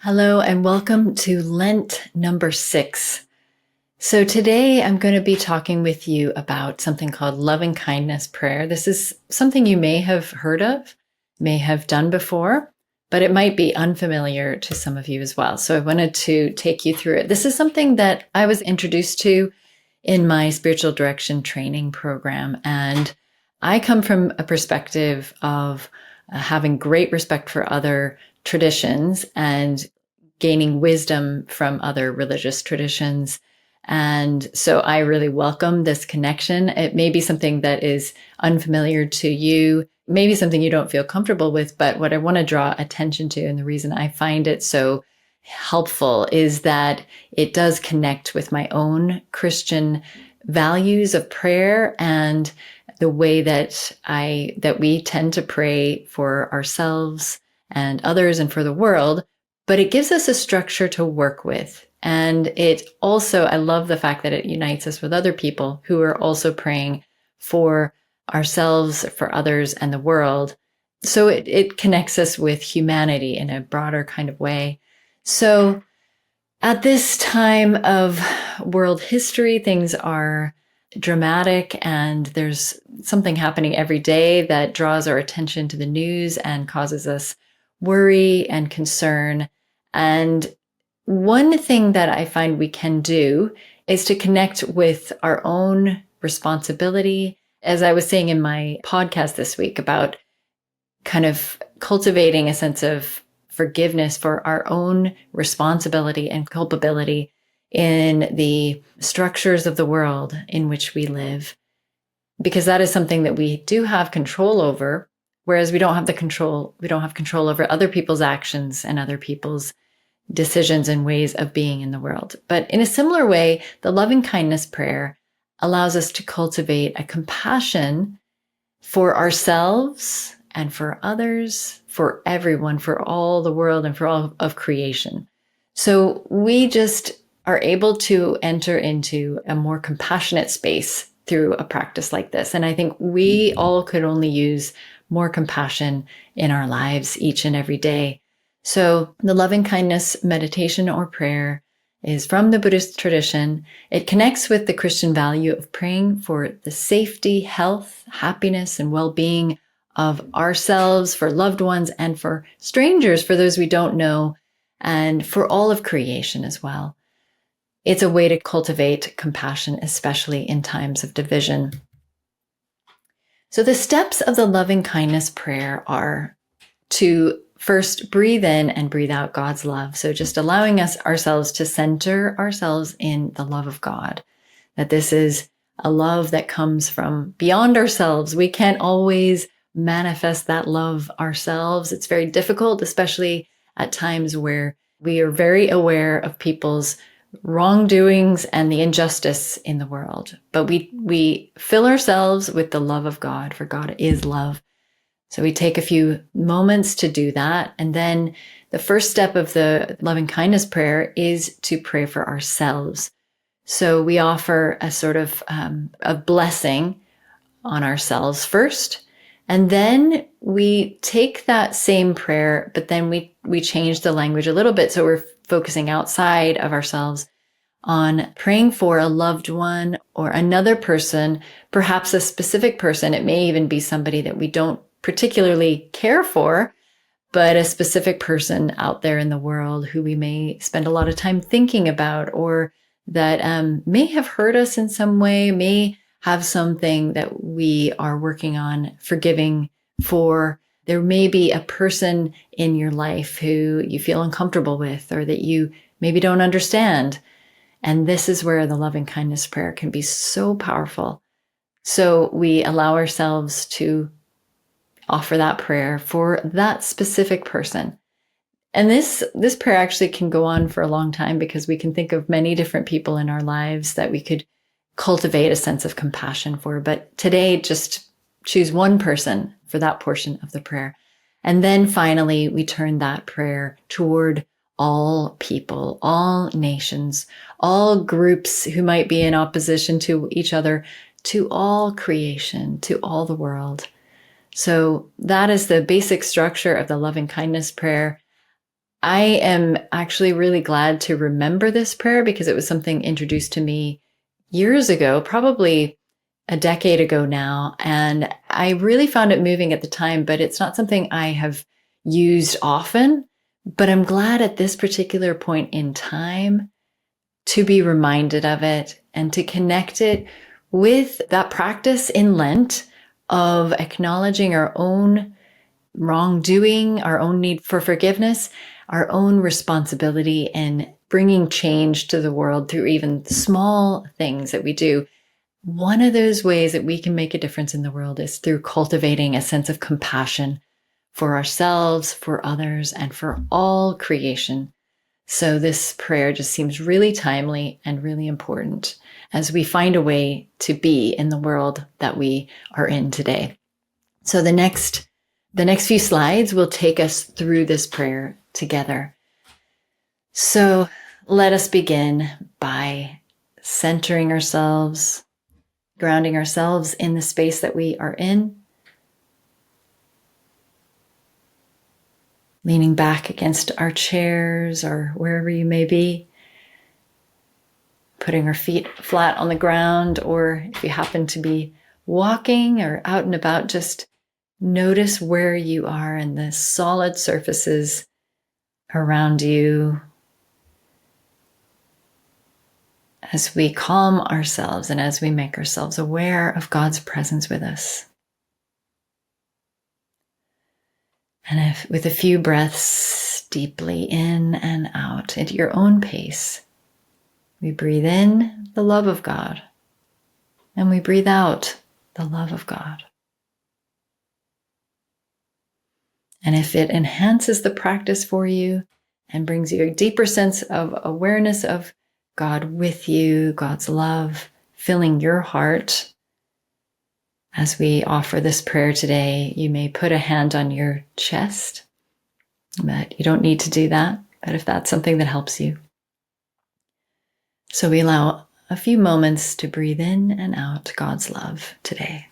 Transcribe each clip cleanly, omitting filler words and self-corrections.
Hello and welcome to Lent number 6. So today I'm going to be talking with you about something called Lovingkindness prayer. This is something you may have heard of, may have done before, but it might be unfamiliar to some of you as well. So I wanted to take you through it. This is something that I was introduced to in my spiritual direction training program. And I come from a perspective of having great respect for other traditions and gaining wisdom from other religious traditions. And so I really welcome this connection. It may be something that is unfamiliar to you, maybe something you don't feel comfortable with, but what I want to draw attention to, and the reason I find it so helpful, is that it does connect with my own Christian values of prayer and the way that we tend to pray for ourselves and others and for the world, but it gives us a structure to work with. And it also, I love the fact that it unites us with other people who are also praying for ourselves, for others, and the world. So it connects us with humanity in a broader kind of way. So at this time of world history, things are dramatic and there's something happening every day that draws our attention to the news and causes us worry and concern. And one thing that I find we can do is to connect with our own responsibility. As I was saying in my podcast this week about kind of cultivating a sense of forgiveness for our own responsibility and culpability in the structures of the world in which we live, because that is something that we do have control over, whereas we don't have control over other people's actions and other people's decisions and ways of being in the world. But in a similar way, the loving kindness prayer allows us to cultivate a compassion for ourselves and for others, for everyone, for all the world and for all of creation. So we just are able to enter into a more compassionate space through a practice like this. And I think we all could only use more compassion in our lives each and every day. So the loving kindness meditation or prayer is from the Buddhist tradition. It connects with the Christian value of praying for the safety, health, happiness, and well-being of ourselves, for loved ones, and for strangers, for those we don't know, and for all of creation as well. It's a way to cultivate compassion, especially in times of division. So the steps of the loving kindness prayer are to first breathe in and breathe out God's love. So just allowing ourselves to center ourselves in the love of God, that this is a love that comes from beyond ourselves. We can't always manifest that love ourselves. It's very difficult, especially at times where we are very aware of people's wrongdoings and the injustice in the world. But we fill ourselves with the love of God, for God is love. So we take a few moments to do that. And then the first step of the loving kindness prayer is to pray for ourselves. So we offer a sort of a blessing on ourselves first. And then we take that same prayer, but then we change the language a little bit. So we're focusing outside of ourselves on praying for a loved one or another person, perhaps a specific person. It may even be somebody that we don't particularly care for, but a specific person out there in the world who we may spend a lot of time thinking about, or that may have hurt us in some way, may have something that we are working on forgiving for. There may be a person in your life who you feel uncomfortable with, or that you maybe don't understand. And this is where the loving kindness prayer can be so powerful. So we allow ourselves to offer that prayer for that specific person. And this prayer actually can go on for a long time, because we can think of many different people in our lives that we could cultivate a sense of compassion for. But today, just choose one person for that portion of the prayer. And then finally, we turn that prayer toward all people, all nations, all groups who might be in opposition to each other, to all creation, to all the world. So that is the basic structure of the loving kindness prayer. I am actually really glad to remember this prayer because it was something introduced to me years ago, probably a decade ago now. And I really found it moving at the time, but it's not something I have used often. But I'm glad at this particular point in time to be reminded of it and to connect it with that practice in Lent of acknowledging our own wrongdoing, our own need for forgiveness, our own responsibility in bringing change to the world through even small things that we do. One of those ways that we can make a difference in the world is through cultivating a sense of compassion for ourselves, for others, and for all creation. So this prayer just seems really timely and really important as we find a way to be in the world that we are in today. So the next few slides will take us through this prayer together. So let us begin by centering ourselves, grounding ourselves in the space that we are in, leaning back against our chairs or wherever you may be, putting our feet flat on the ground, or if you happen to be walking or out and about, just notice where you are and the solid surfaces around you as we calm ourselves and as we make ourselves aware of God's presence with us. And with a few breaths deeply in and out at your own pace, we breathe in the love of God and we breathe out the love of God. And if it enhances the practice for you and brings you a deeper sense of awareness of God with you, God's love filling your heart, as we offer this prayer today, you may put a hand on your chest, but you don't need to do that, but if that's something that helps you. So we allow a few moments to breathe in and out God's love today.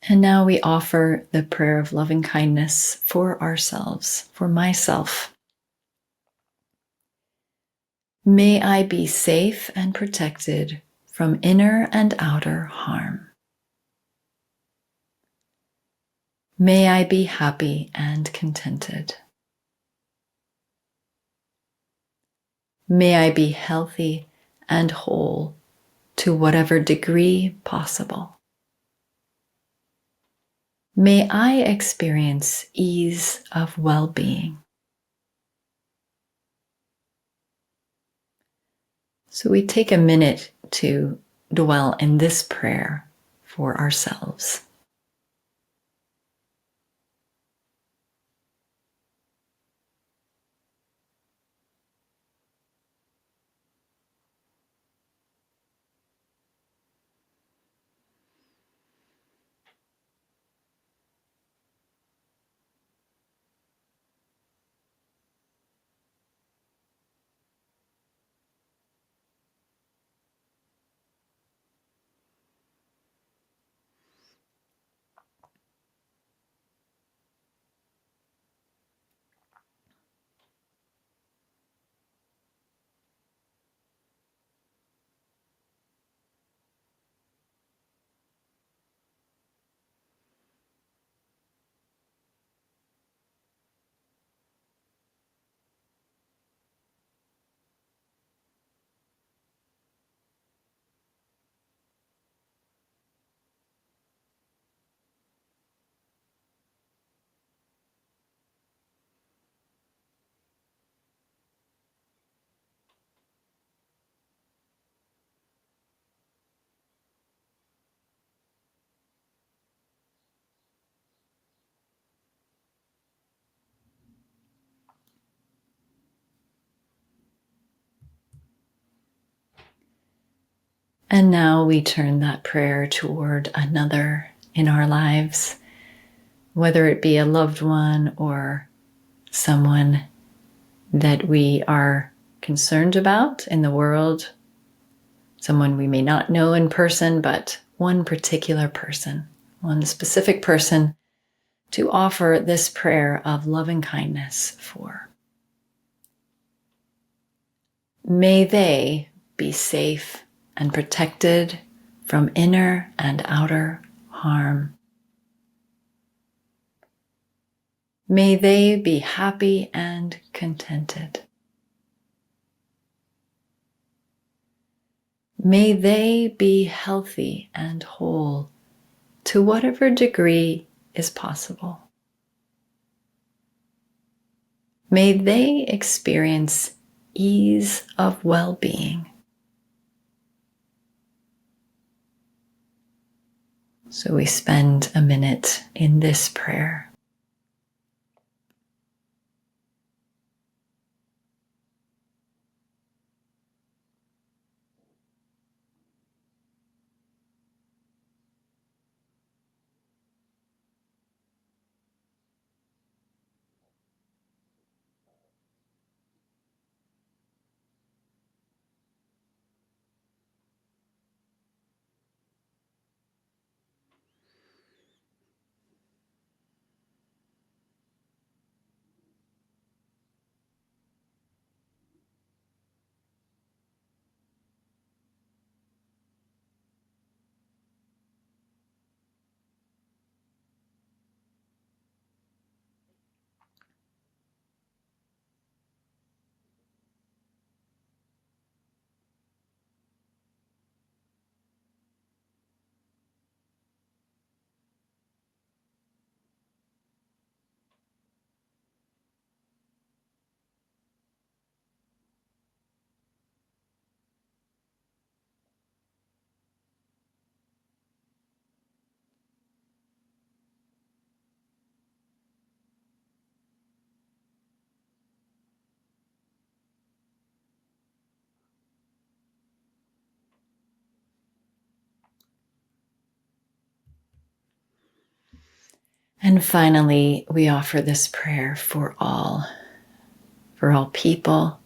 And now we offer the prayer of loving kindness for ourselves, for myself. May I be safe and protected from inner and outer harm. May I be happy and contented. May I be healthy and whole to whatever degree possible. May I experience ease of well-being. So we take a minute to dwell in this prayer for ourselves. And now we turn that prayer toward another in our lives, whether it be a loved one or someone that we are concerned about in the world, someone we may not know in person, but one particular person, one specific person to offer this prayer of loving kindness for. May they be safe and protected from inner and outer harm. May they be happy and contented. May they be healthy and whole to whatever degree is possible. May they experience ease of well-being. So we spend a minute in this prayer. And finally, we offer this prayer for all people,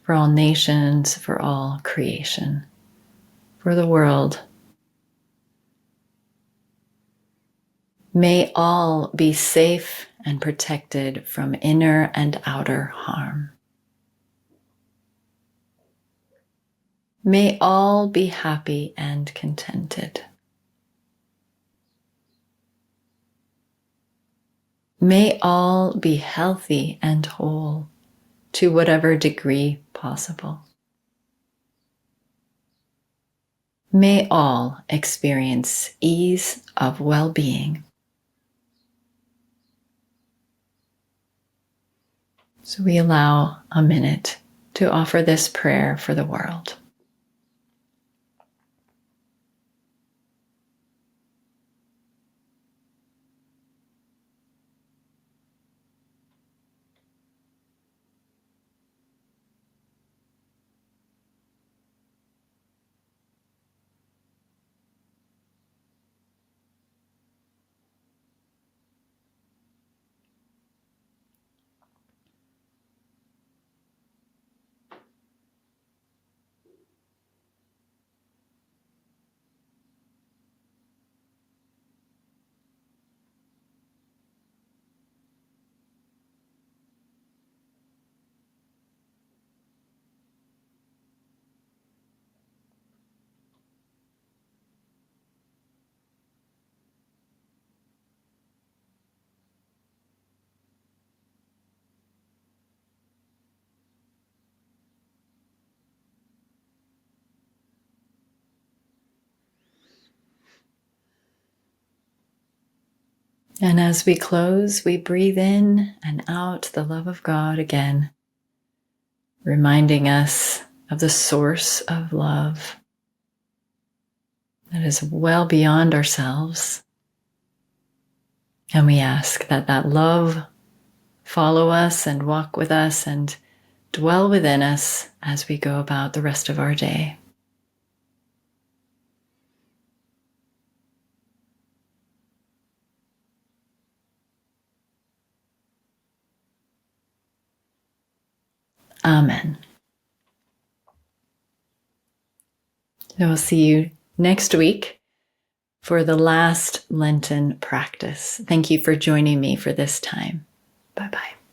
for all nations, for all creation, for the world. May all be safe and protected from inner and outer harm. May all be happy and contented. May all be healthy and whole to whatever degree possible. May all experience ease of well-being. So we allow a minute to offer this prayer for the world. And as we close, we breathe in and out the love of God again, reminding us of the source of love that is well beyond ourselves. And we ask that that love follow us and walk with us and dwell within us as we go about the rest of our day. Amen. And we'll see you next week for the last Lenten practice. Thank you for joining me for this time. Bye-bye.